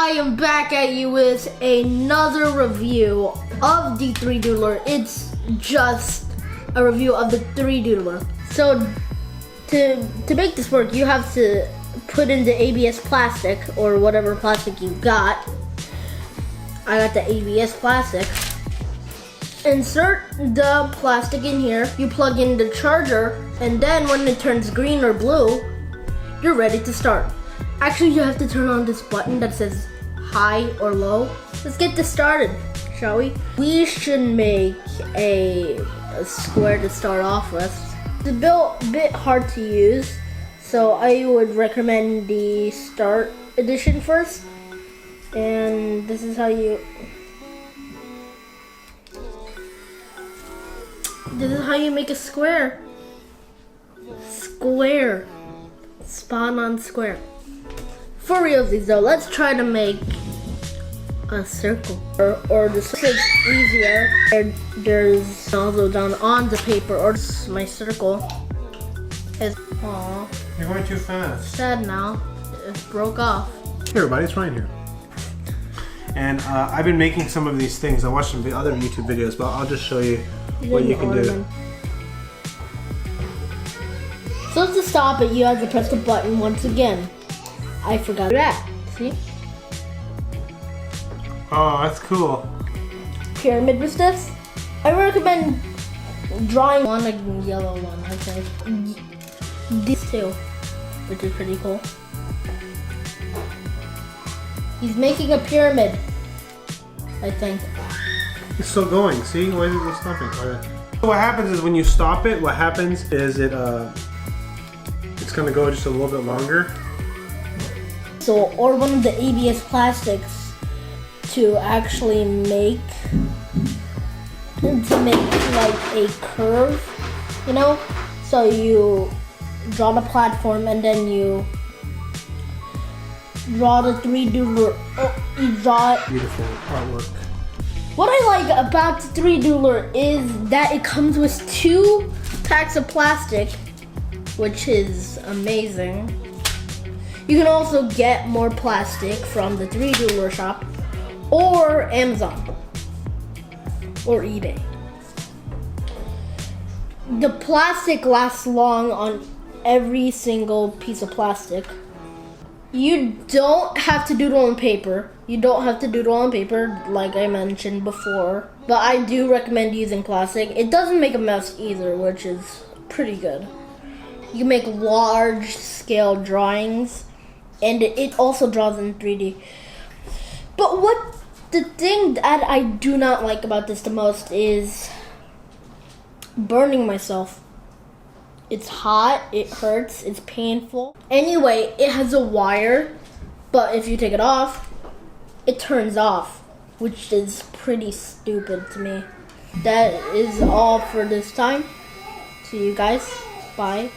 I am back at you with another review of the 3Doodler. It's just a review of the 3Doodler. So to make this work, you have to put in the ABS plastic or whatever plastic you got. I got the ABS plastic. Insert the plastic in here. You plug in the charger, and then when it turns green or blue, you're ready to start. Actually, you have to turn on this button that says high or low. Let's get this started, shall we? We should make a square to start off with. It's a bit hard to use, so I would recommend the Start Edition first. And this is how you make a square. Square. Spawn on square. For realsies though, let's try to make a circle. Or the circle is easier. There's also down on the paper, or my circle is, aw. You're going too fast. Sad now. It broke off. Hey everybody, it's Ryan here. And I've been making some of these things. I watched some other YouTube videos, but I'll just show you what you can do. So to stop it, you have to press the button once again. I forgot that. See? Oh, that's cool. Pyramid with this. I recommend drawing one, like yellow one, I think. These two, which is pretty cool. He's making a pyramid, I think. It's still going. See? Why is it stopping? Okay. So what happens is when you stop it, what happens is it's gonna go just a little bit longer. So, or one of the ABS plastics to actually make like a curve, you know? So you draw the platform and then you draw the 3Doodler. You draw it. Beautiful artwork. What I like about the 3Doodler is that it comes with 2 packs of plastic, which is amazing. You can also get more plastic from the 3Doodler shop or Amazon or eBay. The plastic lasts long on every single piece of plastic. You don't have to doodle on paper. You don't have to doodle on paper like I mentioned before, but I do recommend using plastic. It doesn't make a mess either, which is pretty good. You can make large scale drawings, and it also draws in 3D. But the thing that I do not like about this the most is burning myself. It's hot, it hurts, it's painful. Anyway, it has a wire, but if you take it off, it turns off, which is pretty stupid to me. That is all for this time. See you guys. Bye.